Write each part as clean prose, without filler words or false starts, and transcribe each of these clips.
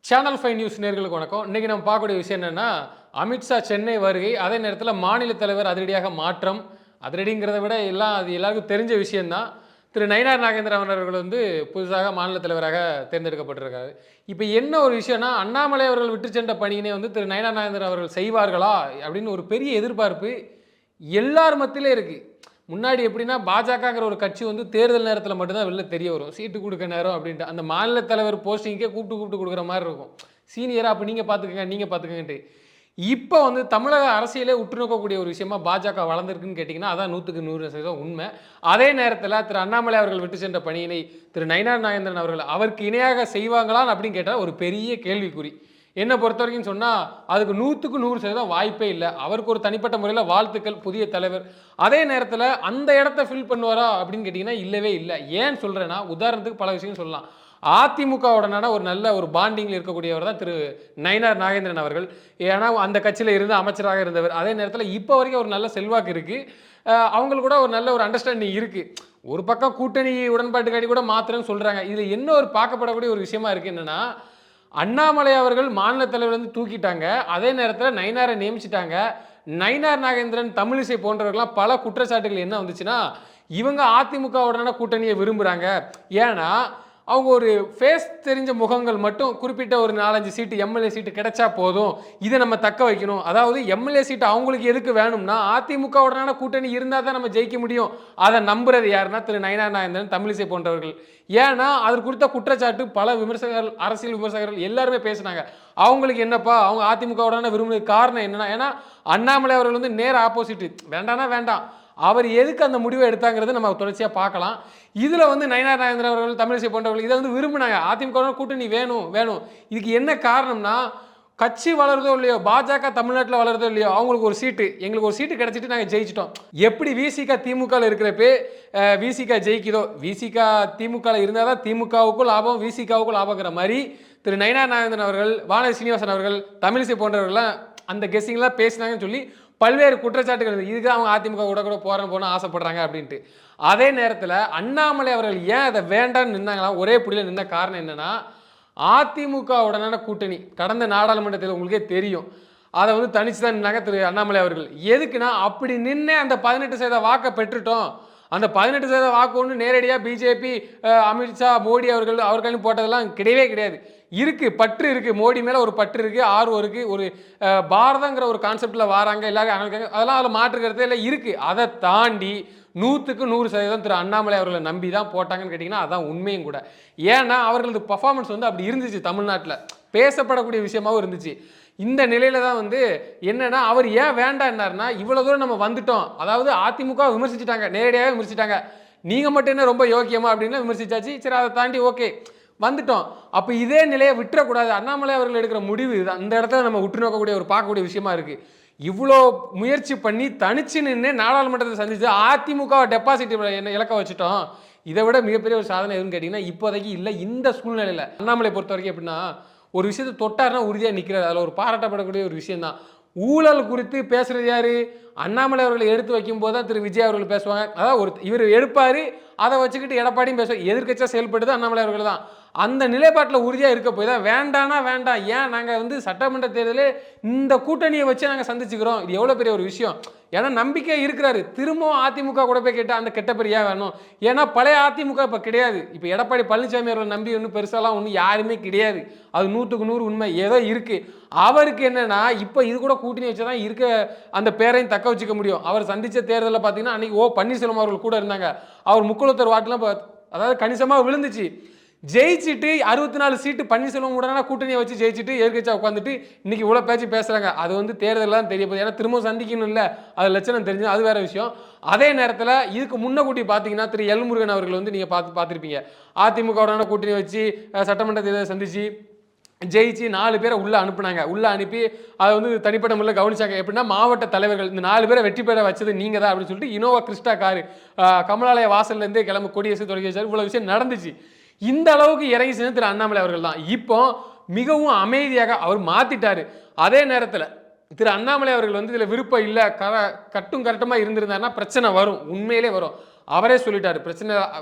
Channel 5 news நேயர்களுக்கு வணக்கம். இன்னைக்கு நம்ம பார்க்கக்கூடிய விஷயம் என்னன்னா, அமித்ஷா சென்னை வருகை. அதே நேரத்தில மாநில தலைவர் அதிரடியாக மாற்றம். அதிரடிங்கிறத விட அது எல்லாருக்கும் தெரிஞ்ச விஷயம் தான். திரு நயினார் நாகேந்திரன் அவர்கள் புதிதாக மாநில தலைவராக தேர்ந்தெடுக்கப்பட்டிருக்காரு. இப்ப என்ன ஒரு விஷயம்னா, அண்ணாமலை அவர்கள் விட்டு சென்ற பணியினை திரு நயினார் நாகேந்திரன் அவர்கள் செய்வார்களா? அப்படின்னு ஒரு பெரிய எதிர்பார்ப்பு எல்லார் மத்தியிலே இருக்கு. முன்னாடி எப்படின்னா பாஜகங்கிற ஒரு கட்சி தேர்தல் நேரத்தில் மட்டும்தான் வெளில தெரிய வரும். சீட்டு கொடுக்க நேரம் அப்படின்ட்டு அந்த மாநில தலைவர் போஸ்டிங்கே கூப்பிட்டு கொடுக்குற மாதிரி இருக்கும். சீனியராக அப்போ நீங்கள் பார்த்துக்கங்கன்ட்டு. இப்போ தமிழக அரசியலே உற்று நோக்கக்கூடிய ஒரு விஷயமா பாஜக வளர்ந்துருக்குன்னு கேட்டிங்கன்னா அதான் 100% உண்மை. அதே நேரத்தில் திரு அண்ணாமலை அவர்கள் விட்டு சென்ற பணியினை திரு நயினார் நாகேந்திரன் அவர்கள் அவருக்கு இணையாக செய்வாங்களான்னு அப்படின்னு கேட்டால் ஒரு பெரிய கேள்விக்குறி. என்னை பொறுத்த வரைக்கும் சொன்னால் அதுக்கு 100% வாய்ப்பே இல்லை. அவருக்கு ஒரு தனிப்பட்ட முறையில் வாழ்த்துக்கள், புதிய தலைவர். அதே நேரத்தில் அந்த இடத்த ஃபில் பண்ணுவாரா அப்படின்னு கேட்டிங்கன்னா இல்லவே இல்லை. ஏன் சொல்கிறேன்னா, உதாரணத்துக்கு பல விஷயம் சொல்லலாம். அதிமுகவுடனான ஒரு நல்ல ஒரு பாண்டிங்கில் இருக்கக்கூடியவர் தான் திரு நயினார் நாகேந்திரன் அவர்கள். ஏன்னா அந்த கட்சியில் இருந்து அமைச்சராக இருந்தவர். அதே நேரத்தில் இப்போ வரைக்கும் ஒரு நல்ல செல்வாக்கு இருக்குது. அவங்களுக்கு கூட ஒரு நல்ல ஒரு அண்டர்ஸ்டாண்டிங் இருக்குது. ஒரு பக்கம் கூட்டணி உடன்பாட்டுக்காடி கூட மாத்திரன்னு சொல்கிறாங்க. இதில் என்ன ஒரு பார்க்கப்படக்கூடிய ஒரு விஷயமா இருக்குது என்னென்னா, அண்ணாமலை அவர்கள் மாநில தலைவர் தூக்கிட்டாங்க. அதே நேரத்தில் நயினாரை நியமிச்சிட்டாங்க. நயினார் நாகேந்திரன், தமிழிசை போன்றவர்கள்லாம் பல குற்றச்சாட்டுகள் என்ன வந்துச்சுன்னா, இவங்க அதிமுகவுடனான கூட்டணியை விரும்புகிறாங்க. ஏன்னா அவங்க ஒரு ஃபேஸ் தெரிஞ்ச முகங்கள் மட்டும் குறிப்பிட்ட ஒரு 4-5 சீட்டு எம்எல்ஏ சீட்டு கிடைச்சா போதும், இதை நம்ம தக்க வைக்கணும். அதாவது எம்எல்ஏ சீட்டு அவங்களுக்கு எதுக்கு வேணும்னா, அதிமுகவுடனான கூட்டணி இருந்தால் தான் நம்ம ஜெயிக்க முடியும். அதை நம்புறது யாருன்னா திரு நயினார் நாகேந்திரன், தமிழிசை போன்றவர்கள். ஏன்னா அது குறித்த குற்றச்சாட்டு பல விமர்சகர்கள், அரசியல் விமர்சகர்கள் எல்லாருமே பேசினாங்க. அவங்களுக்கு என்னப்பா, அவங்க அதிமுகவுடனான விரும்புறது காரணம் என்னன்னா, ஏன்னா அண்ணாமலை அவர்கள் நேர் ஆப்போசிட். வேண்டானா வேண்டாம், அவர் எதுக்கு அந்த முடிவை எடுத்தாங்கிறத நம்ம தொடர்ச்சியாக பார்க்கலாம். இதில் நயினார் நாகேந்திரன் அவர்கள், தமிழிசை போன்றவர்கள் இதை விரும்பினாங்க. அதிமுக கூட்டணி வேணும். இதுக்கு என்ன காரணம்னா, கட்சி வளருதோ இல்லையோ, பாஜக தமிழ்நாட்டில் வளருதோ இல்லையோ, அவங்களுக்கு ஒரு சீட்டு, எங்களுக்கு ஒரு சீட்டு கிடைச்சிட்டு நாங்கள் ஜெயிச்சிட்டோம். எப்படி விசிக திமுகவில் இருக்கிறப்ப விசிக ஜெயிக்குதோ, விசிக திமுகவில் இருந்தால் தான் திமுகவுக்கும் லாபம், விசிகாவுக்கும் லாபங்கிற மாதிரி திரு நயினார் நாகேந்திரன் அவர்கள், வானதி சீனிவாசன் அவர்கள், தமிழிசை போன்றவர்கள்லாம் அந்த கெஸ்ஸிங்லாம் பேசினாங்கன்னு சொல்லி பல்வேறு குற்றச்சாட்டுகள். இதுக்கு அவங்க அதிமுக கூட போன ஆசைப்படுறாங்க அப்படின்ட்டு. அதே நேரத்தில் அண்ணாமலை அவர்கள் ஏன் அதை வேண்டான்னு நின்னாங்களா, ஒரே புள்ளியில் நின்ன காரணம் என்னன்னா, அதிமுகவுடனான கூட்டணி கடந்த நாடாளுமன்றத்தில் உங்களுக்கே தெரியும். அதை தனிச்சு தான் நின்னாங்க திரு அண்ணாமலை அவர்கள். எதுக்குன்னா, அப்படி நின்று அந்த 18% வாக்கை பெற்றுட்டோம். அந்த 18% வாக்கு ஒன்று நேரடியாக பிஜேபி, அமித்ஷா, மோடி அவர்களையும் போட்டதெல்லாம் கிடையாது. பற்று இருக்கு, மோடி மேலே ஒரு பற்று இருக்கு, ஆர்வம் இருக்கு, ஒரு பாரதங்கிற ஒரு கான்செப்டில் வராங்க எல்லாரும், அதெல்லாம் அதில் மாற்றுக்கிறது இல்லை இருக்கு. அதை தாண்டி 100% திரு அண்ணாமலை அவர்களை நம்பி தான் போட்டாங்கன்னு கேட்டிங்கன்னா அதான் உண்மையும் கூட. ஏன்னா அவர்களது பர்ஃபார்மன்ஸ் அப்படி இருந்துச்சு, தமிழ்நாட்டில் பேசப்படக்கூடிய விஷயமாகவும் இருந்துச்சு. இந்த நிலையில தான் என்னன்னா, அவர் ஏன் வேண்டாம்னாருன்னா, இவ்வளோ தூரம் நம்ம வந்துட்டோம். அதாவது அதிமுக விமர்சிச்சுட்டாங்க, நேரடியாக விமர்சிச்சிட்டாங்க. நீங்கள் மட்டும் என்ன ரொம்ப யோக்கியமா அப்படின்னு விமர்சிச்சாச்சு. சரி, அதை தாண்டி ஓகே வந்துட்டோம். அப்போ இதே நிலையை விட்டுறக்கூடாது. அண்ணாமலை அவர்கள் எடுக்கிற முடிவு இதுதான். இந்த இடத்துல நம்ம உற்று நோக்கக்கூடிய ஒரு பார்க்கக்கூடிய விஷயமா இருக்குது. இவ்வளோ முயற்சி பண்ணி தனிச்சு நின்று நாடாளுமன்றத்தை சந்திச்சு அதிமுக டெபாசிட் இலக்க வச்சுட்டோம். இதை விட மிகப்பெரிய ஒரு சாதனை எதுன்னு கேட்டிங்கன்னா இப்போதைக்கு இல்லை. இந்த சூழ்நிலையில் அண்ணாமலை பொறுத்த வரைக்கும் எப்படின்னா, ஒரு விஷயத்தை தொட்டாருன்னா உறுதியாக நிற்கிறார். அதில் ஒரு பாராட்டப்படக்கூடிய ஒரு விஷயம் தான். ஊழல் குறித்து பேசுகிறது யாரு? அண்ணாமலை அவர்களை எடுத்து வைக்கும் போது தான் திரு விஜய் அவர்கள் பேசுவாங்க. அதாவது இவர் எடுப்பார், அதை வச்சுக்கிட்டு எடப்பாடியும் பேசுவார். எதிர்க்கட்சியாக செயல்படுது அண்ணாமலை அவர்கள் தான். அந்த நிலைப்பாட்டில் உறுதியாக இருக்க போய் தான் வேண்டானா வேண்டாம், ஏன் நாங்கள் சட்டமன்ற தேர்தலே இந்த கூட்டணியை வச்சு நாங்கள் சந்திச்சுக்கிறோம். இது எவ்வளோ பெரிய ஒரு விஷயம். ஏன்னா நம்பிக்கை இருக்கிறாரு. திரும்பவும் அதிமுக கூட போய் கேட்டால் அந்த கெட்ட பேர் ஏன் வேணும்? ஏன்னா பழைய அதிமுக இப்போ கிடையாது. இப்போ எடப்பாடி பழனிசாமி அவர்கள் நம்பி ஒன்றும் பெருசாலாம் ஒன்றும் யாருமே கிடையாது. அது 100% உண்மை. ஏதோ இருக்குது. அவருக்கு என்னன்னா, இப்போ இது கூட கூட்டணி வச்சு தான் இருக்க அந்த பேரையும் தக்க வச்சுக்க முடியும். அவர் சந்தித்த தேர்தலில் பார்த்தீங்கன்னா அன்றைக்கி பன்னீர்செல்வம் அவர்கள் கூட இருந்தாங்க. அவர் முக்குளத்தூர் வாக்குலாம் அதாவது கணிசமாக விழுந்துச்சு. ஜெயிச்சுட்டு 64 சீட்டு பன்னீர்செல்வம் உடனே கூட்டணியை வச்சு ஜெயிச்சுட்டு எதிர்க்கட்சியாக உட்காந்துட்டு இன்னைக்கு இவ்வளோ பேச்சு பேசுகிறாங்க. அது தேர்தலாம் தெரிய போகுது. ஏன்னா திரும்ப சந்திக்கணும் இல்லை, அது லட்சணம் தெரிஞ்சு அது வேற விஷயம். அதே நேரத்தில் இதுக்கு முன்னக்கூட்டி பார்த்தீங்கன்னா திரு எல் முருகன் அவர்கள் நீங்கள் பார்த்துருப்பீங்க. அதிமுகவுடனான கூட்டணி வச்சு சட்டமன்ற தேர்தலை சந்திச்சு ஜெயிச்சு 4 பேரை உள்ளே அனுப்புனாங்க. உள்ளே அனுப்பி அதை தனிப்பட்ட முறையில் கவனிச்சாங்க. எப்படின்னா, மாவட்ட தலைவர்கள் இந்த 4 பேரை வெற்றி பெற வச்சது நீங்கள் தான் அப்படின்னு சொல்லிட்டு இனோவா கிறிஸ்டா காரு கமலாலய வாசல்லேருந்தே கிளம்ப கொடியரசு தொடங்கி வச்சார். இவ்வளோ விஷயம் நடந்துச்சு. இந்த அளவுக்கு இறங்கி செஞ்ச திரு அண்ணாமலை அவர்கள் தான். இப்போ மிகவும் அமைதியாக அவர் மாத்திட்டாரு. அதே நேரத்தில் திரு அண்ணாமலை அவர்கள் இதில் விருப்பம் இல்லை, கட்டுமாக இருந்திருந்தாருன்னா பிரச்சனை வரும், உண்மையிலே வரும். அவரே சொல்லிட்டாரு பிரச்சனை.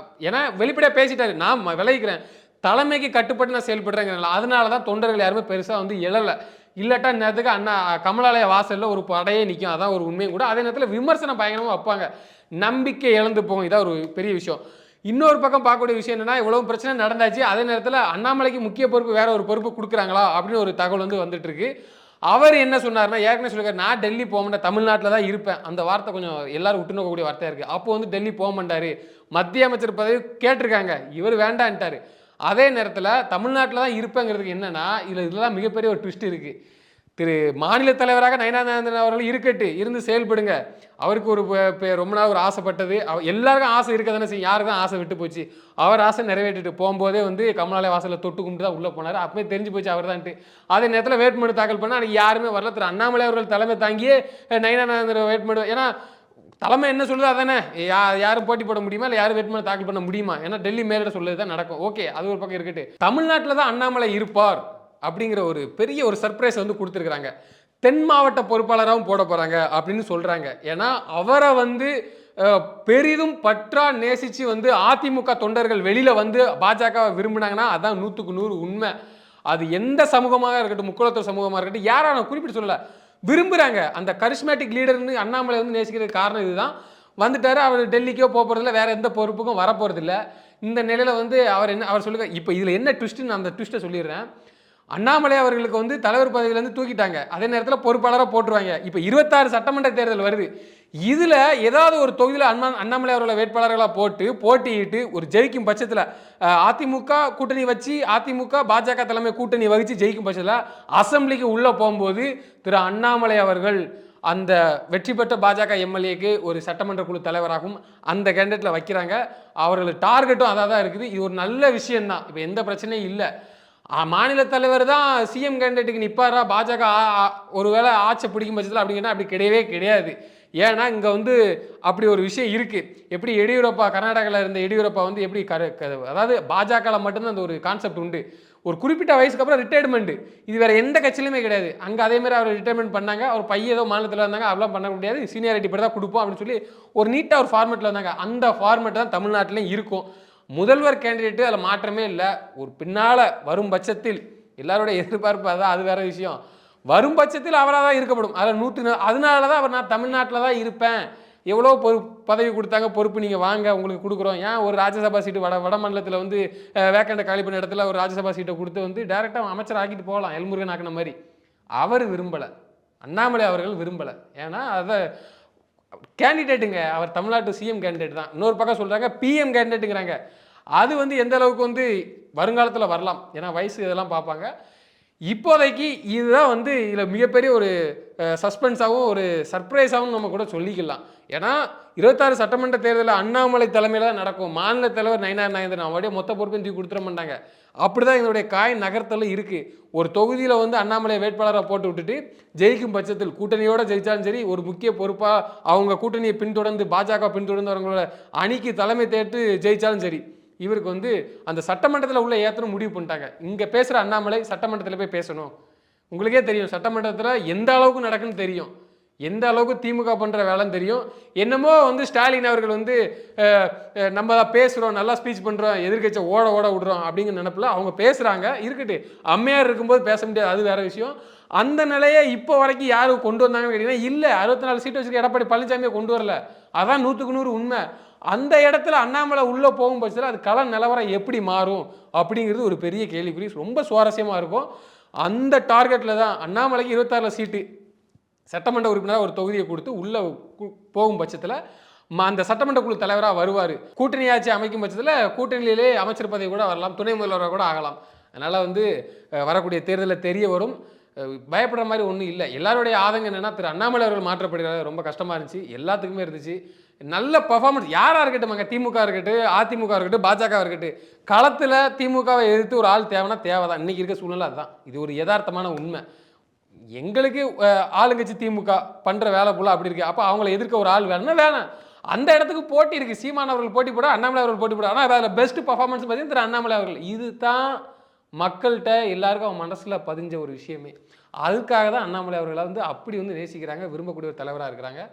ஏன்னா வெளிப்படையாக பேசிட்டாரு, நான் விளைவிக்கிறேன். தலைமைக்கு கட்டுப்பட்டு நான் செயல்படுறேங்கிறனால அதனால தான் தொண்டர்கள் யாருமே பெருசாக வந்து எழலை. இல்லாட்டா நேரத்துக்கு அண்ணா கமலாலய வாசலில் ஒரு படையே நிற்கும். அதான் ஒரு உண்மையும் கூட. அதே நேரத்தில் விமர்சனம் பயங்கரமாக வைப்பாங்க. நம்பிக்கை இழந்து போகும். இதான் ஒரு பெரிய விஷயம். இன்னொரு பக்கம் பார்க்கக்கூடிய விஷயம் என்னன்னா, இவ்வளவு பிரச்சனை நடந்தாச்சு. அதே நேரத்தில் அண்ணாமலைக்கு முக்கிய பொறுப்பு வேற ஒரு பொறுப்பு கொடுக்குறாங்களா அப்படின்னு ஒரு தகவல் வந்து வந்துட்டு இருக்கு. அவர் என்ன சொன்னார்னா, ஏற்கனவே சொல்லியிருக்காரு, நான் டெல்லி போக மாட்டேன், தமிழ்நாட்டில் தான் இருப்பேன். அந்த வார்த்தை கொஞ்சம் எல்லாரும் விட்டு நோக்கக்கூடிய வார்த்தையாக இருக்குது. அப்போ வந்து டெல்லி போக மாட்டாரு, மத்திய அமைச்சர் பதவி கேட்டிருக்காங்க, இவர் வேண்டான்ட்டாரு. அதே நேரத்தில் தமிழ்நாட்டில் தான் இருப்பேங்கிறதுக்கு என்னன்னா, இதெல்லாம் மிகப்பெரிய ஒரு ட்விஸ்ட் இருக்குது. மாநில தலைவராக நயினார் நாகேந்திரன் அவர்கள் இருந்து செயல்படுங்க. அவருக்கு ஒரு ரொம்ப நாள் ஒரு ஆசைப்பட்டது, எல்லாருக்கும் ஆசை இருக்க தானே செய்யும். யாருக்கு தான் ஆசை விட்டு போச்சு? அவர் ஆசை நிறைவேற்றிட்டு போகும்போதே வந்து கமலாலய வாசலில் தொட்டு கும்பிட்டு தான் உள்ளே போனார். அப்பவே தெரிஞ்சு போச்சு அவர் தான்ட்டு. அதே நேரத்தில் வேட்புமனு தாக்கல் பண்ணால் அன்றைக்கி யாருமே வரல. அண்ணாமலை அவர்கள் தலைமை தாங்கியே நயினார் நாகேந்திரன் வேட்புமனு, ஏன்னா தலைமை என்ன சொல்லுது அதானே, யாரும் போட்டி போட முடியுமா, இல்லை யாரும் வேட்புமனு தாக்கல் பண்ண முடியுமா? ஏன்னா டெல்லி மேலிட சொல்லுது தான் நடக்கும். ஓகே, அது ஒரு பக்கம் இருக்கட்டு. தமிழ்நாட்டில் தான் அண்ணாமலை இருப்பார் அப்படிங்கிற ஒரு பெரிய ஒரு சர்ப்ரைஸ் வந்து கொடுத்துருக்குறாங்க. தென் மாவட்ட பொறுப்பாளராகவும் போட போகிறாங்க அப்படின்னு சொல்கிறாங்க. ஏன்னா அவரை வந்து பெரிதும் பற்றா நேசித்து வந்து அதிமுக தொண்டர்கள் வெளியில் வந்து பாஜகவை விரும்பினாங்கன்னா அதான் 100க்கு 100 உண்மை. அது எந்த சமூகமாக இருக்கட்டும், முக்குளத்தூர் சமூகமாக இருக்கட்டும், யாரும் நான் குறிப்பிட்டு சொல்லலை, விரும்புகிறாங்க. அந்த கரிஸ்மேட்டிக் லீடர்னு அண்ணாமலை வந்து நேசிக்கிறதுக்கு காரணம் இதுதான். வந்துட்டார், அவர் டெல்லிக்கோ போகிறதில்ல, வேற எந்த பொறுப்புக்கும் வரப்போகிறதில்ல. இந்த நிலையில் வந்து அவர் சொல்லுங்க. இப்போ இதில் என்ன ட்விஸ்ட்டுன்னு நான் அந்த ட்விஸ்ட்டை சொல்லிடுறேன். அண்ணாமலை அவர்களுக்கு வந்து தலைவர் பதவியிலேருந்து தூக்கிட்டாங்க. அதே நேரத்தில் பொறுப்பாளராக போட்டுருவாங்க. இப்போ 26 சட்டமன்ற தேர்தல் வருது. இதில் ஏதாவது ஒரு தொகுதியில் அண்ணாமலை அவர்களை வேட்பாளர்களாக போட்டியிட்டு ஒரு ஜெயிக்கும் பட்சத்தில் அதிமுக கூட்டணி வச்சு, அதிமுக பாஜக தலைமை கூட்டணி வகித்து ஜெயிக்கும் பட்சத்தில் அசம்பிளிக்கு உள்ளே போகும்போது அண்ணாமலை அவர்கள் அந்த வெற்றி பெற்ற பாஜக எம்எல்ஏக்கு ஒரு சட்டமன்ற குழு தலைவராகவும் அந்த கேண்டிடேட்டில் வைக்கிறாங்க. அவர்கள் டார்கெட்டும் அதாக தான் இருக்குது. இது ஒரு நல்ல விஷயம்தான். இப்போ எந்த பிரச்சனையும் இல்லை. மாநில தலைவர் தான் சிஎம் கேண்டிடேட்டுக்கு நிற்பாரா, பாஜக ஒருவேளை ஆட்சி பிடிக்கும் பட்சத்தில் அப்படிங்கன்னா அப்படி கிடையவே கிடையாது. ஏன்னா இங்கே வந்து அப்படி ஒரு விஷயம் இருக்குது. எப்படி எடியூரப்பா, கர்நாடகாவில் இருந்த எடியூரப்பா வந்து எப்படி அதாவது பாஜகவில் மட்டும்தான் அந்த ஒரு கான்செப்ட் உண்டு. ஒரு குறிப்பிட்ட வயசுக்கு அப்புறம் ரிட்டையர்மெண்ட். இது வேறு எந்த கட்சியிலுமே கிடையாது. அங்கே அதேமாதிரி அவர் ரிட்டையர்மெண்ட் பண்ணாங்க. அவர் பையன் ஏதோ மாநிலத்தில் இருந்தாங்க, அதெல்லாம் பண்ண முடியாது, சீனியாரிட்டி படி தான் கொடுப்போம் அப்படின்னு சொல்லி ஒரு நீட்டாக ஒரு ஃபார்மெட்டில் வந்தாங்க. அந்த ஃபார்மெட் தான் தமிழ்நாட்டிலையும் இருக்கும். முதல்வர் கேண்டிடேட்டு அதில் மாற்றமே இல்லை. ஒரு பின்னால் வரும் பட்சத்தில் எல்லாருடைய எதிர்பார்ப்பு அதான், அது வேற விஷயம். வரும் பட்சத்தில் அவராக தான் இருக்கப்படும். அதில் அதனால தான் அவர் நான் தமிழ்நாட்டில் தான் இருப்பேன், எவ்வளோ பதவி கொடுத்தாங்க, பொறுப்பு நீங்கள் வாங்க உங்களுக்கு கொடுக்குறோம். ஏன் ஒரு ராஜ்யசபா சீட்டு வட மாநிலத்தில் வந்து வேக்கண்ட காலி பண்ண இடத்துல ஒரு ராஜ்யசபா சீட்டை கொடுத்து வந்து டைரெக்டாக அமைச்சர் ஆக்கிட்டு போகலாம், எல்முருகன் ஆக்கின மாதிரி. அவர் விரும்பலை, அண்ணாமலை அவர்கள் விரும்பலை. ஏன்னா அதை கேண்டிடேட்டுங்க, அவர் தமிழ்நாட்டு சிஎம் கேண்டிடேட் தான். இன்னொரு பக்கம் சொல்கிறாங்க பிஎம் கேண்டிடேட்டுங்கிறாங்க. அது வந்து எந்த அளவுக்கு வந்து வருங்காலத்தில் வரலாம், ஏன்னா வயசு இதெல்லாம் பார்ப்பாங்க. இப்போதைக்கு இதுதான் வந்து இதில் மிகப்பெரிய ஒரு சஸ்பென்ஸாகவும் ஒரு சர்ப்ரைஸாகவும் நம்ம கூட சொல்லிக்கலாம். ஏன்னா 26 சட்டமன்ற தேர்தலில் அண்ணாமலை தலைமையில் தான் நடக்கும். மாநில தலைவர் நயினார் நாகேந்திரன் அவருடைய மொத்த பொறுப்பையும் தூக்கி கொடுத்துட மாட்டாங்க. அப்படி தான் எங்களுடைய காய் நகர்த்தலும் இருக்குது. ஒரு தொகுதியில் வந்து அண்ணாமலை வேட்பாளராக போட்டு விட்டுட்டு ஜெயிக்கும் பட்சத்தில் கூட்டணியோடு ஜெயித்தாலும் சரி, ஒரு முக்கிய பொறுப்பாக அவங்க கூட்டணியை பின்தொடர்ந்து பாஜக பின்தொடர்ந்து அவங்களோட அணிக்கு தலைமை தேர்த்து ஜெயித்தாலும் சரி, இவருக்கு வந்து அந்த சட்டமன்றத்தில் உள்ள ஏற்றணும் முடிவு பண்ணிட்டாங்க. இங்கே பேசுகிற அண்ணாமலை சட்டமன்றத்தில் போய் பேசணும். உங்களுக்கே தெரியும் சட்டமன்றத்தில் எந்த அளவுக்கு நடக்குன்னு தெரியும், எந்த அளவுக்கு திமுக பண்ணுற வேலைன்னு தெரியும். என்னமோ வந்து ஸ்டாலின் அவர்கள் வந்து நம்ம தான் பேசுகிறோம், நல்லா ஸ்பீச் பண்ணுறோம், எதிர்கட்சியை ஓட விடுறோம் அப்படிங்கிற நினப்பில் அவங்க பேசுகிறாங்க. இருக்கட்டு, அம்மையார் இருக்கும்போது பேச முடியாது, அது வேறு விஷயம். அந்த நிலையை இப்போ வரைக்கும் யாரும் கொண்டு வந்தாங்கன்னு கேட்டிங்கன்னா இல்லை. 64 சீட்டு வச்சுருக்க எடப்பாடி பழனிசாமியை கொண்டு வரல. அதான் 100க்கு 100 உண்மை. அந்த இடத்துல அண்ணாமலை உள்ளே போகும் பட்சத்தில் அது கள நிலவரம் எப்படி மாறும் அப்படிங்கிறது ஒரு பெரிய கேள்விக்குறி. ரொம்ப சுவாரஸ்யமாக இருக்கும். அந்த டார்கெட்டில் தான் அண்ணாமலைக்கு 26 சீட்டு சட்டமன்ற உறுப்பினராக ஒரு தொகுதியை கொடுத்து உள்ளே போகும் பட்சத்தில் அந்த சட்டமன்ற குழு தலைவராக வருவார். கூட்டணி ஆட்சி அமைக்கும் பட்சத்தில் கூட்டணியிலே அமைச்சர் பதவி கூட வரலாம், துணை முதல்வராக கூட ஆகலாம். அதனால் வந்து வரக்கூடிய தேர்தலில் தெரிய வரும். பயப்படுற மாதிரி ஒன்றும் இல்லை. எல்லாருடைய ஆதங்கம் என்னென்னா, அண்ணாமலை அவர்கள் மாற்றப்படுகிறார், ரொம்ப கஷ்டமாக இருந்துச்சு, எல்லாத்துக்குமே இருந்துச்சு. நல்ல பர்ஃபார்மன்ஸ் யாராக இருக்கட்டும், அங்கே திமுக இருக்கட்டும், அதிமுக இருக்கட்டும், பாஜக இருக்கட்டும், களத்தில் திமுகவை எதிர்த்து ஒரு ஆள் தேவைன்னா தேவை தான். இன்றைக்கி இருக்க சூழ்நிலை அதுதான். இது ஒரு யதார்த்தமான உண்மை. எங்களுக்கு ஆளுங்கட்சி திமுக பண்ணுற வேலை போல அப்படி இருக்குது. அப்போ அவங்கள எதிர்க்க ஒரு ஆள் வேணும்னா வேணாம். அந்த இடத்துக்கு போட்டி இருக்குது. சீமான் அவர்கள் போட்டி போட, அண்ணாமலை அவர்கள் போட்டி போட. ஆனால் அதில் பெஸ்ட் பர்ஃபார்மன்ஸ் பார்த்தீங்கன்னா அண்ணாமலை அவர்கள். இது தான் மக்கள்கிட்ட எல்லாருக்கும் அவன் மனசில் பதிஞ்ச ஒரு விஷயமே. அதுக்காக தான் அண்ணாமலை அவர்களை வந்து அப்படி வந்து நேசிக்கிறாங்க, விரும்பக்கூடிய ஒரு தலைவராக இருக்கிறாங்க.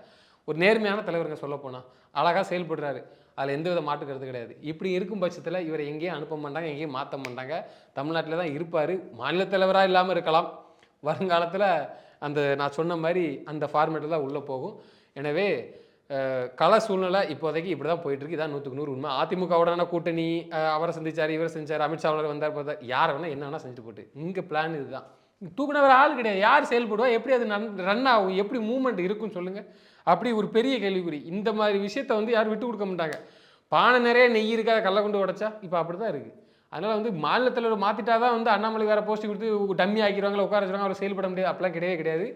ஒரு நேர்மையான தலைவருங்க, சொல்லப்போனால் அழகாக செயல்படுறாரு. அதில் எந்தவித மாற்று கருத்து கிடையாது. இப்படி இருக்கும் பட்சத்தில் இவரை எங்கேயும் அனுப்ப மாட்டாங்க, எங்கேயும் மாற்ற மாட்டாங்க. தமிழ்நாட்டில் தான் இருப்பார். மாநில தலைவராக இல்லாமல் இருக்கலாம். வருங்காலத்தில் அந்த நான் சொன்ன மாதிரி அந்த ஃபார்மேட்டில் தான் உள்ளே போகும். எனவே கள சூழ்நிலை இப்போதைக்கு இப்படி தான் போயிட்டுருக்கு. இதான் 100க்கு 100 உண்மை. அதிமுகவுடனான கூட்டணி, அவரை சந்திச்சார், இவரை செஞ்சார், அமித்ஷா வந்தார், பார்த்தார், யாரை வேணால் என்ன வேணால் செஞ்சுட்டு போட்டு. இங்கே பிளான் இதுதான். தூக்குனவர் ஆள் கிடையாது. யார் செயல்படுவா, எப்படி அது ரன் ஆகும், எப்படி மூவ்மெண்ட் இருக்குன்னு சொல்லுங்கள். அப்படி ஒரு பெரிய கேள்விக்குறி. இந்த மாதிரி விஷயத்தை வந்து யாரும் விட்டு கொடுக்க மாட்டாங்க. பானை நிறைய நெய் இருக்காத கல்லை கொண்டு உடைச்சா இப்போ அப்படி தான் இருக்குது. அதனால் வந்து மாநில தலைவர் மாற்றிட்டா தான் வந்து அண்ணாமலை வேறு போஸ்ட் கொடுத்து டம்மி ஆக்கிடுவாங்களா, உட்கார வச்சுருவாங்க, அவர் செயல்பட முடியாது. அப்படிலாம் கிடையவே கிடையாது.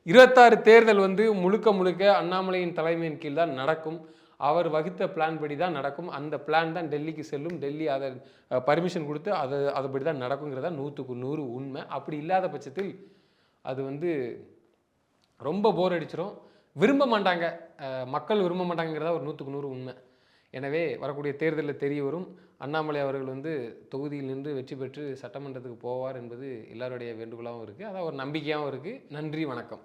26 தேர்தல் வந்து முழுக்க முழுக்க அண்ணாமலையின் தலைமையின் கீழ் தான் நடக்கும். அவர் வகுத்த பிளான் படி தான் நடக்கும். அந்த பிளான் தான் டெல்லிக்கு செல்லும். டெல்லி அதை பர்மிஷன் கொடுத்து அதுபடி தான் நடக்குங்கிறதா 100க்கு 100 உண்மை. அப்படி இல்லாத பட்சத்தில் அது வந்து ரொம்ப போர் அடிச்சிடும். விரும்ப மாட்டாங்க, மக்கள் விரும்ப மாட்டாங்கிறதா ஒரு 100க்கு 100 உண்மை. எனவே வரக்கூடிய தேர்தலில் தெரிய வரும். அண்ணாமலை அவர்கள் வந்து தொகுதியில் நின்று வெற்றி பெற்று சட்டமன்றத்துக்கு போவார் என்பது எல்லாருடைய வேண்டுகோளாகவும் இருக்குது. அதான் ஒரு நம்பிக்கையாகவும் இருக்குது. நன்றி, வணக்கம்.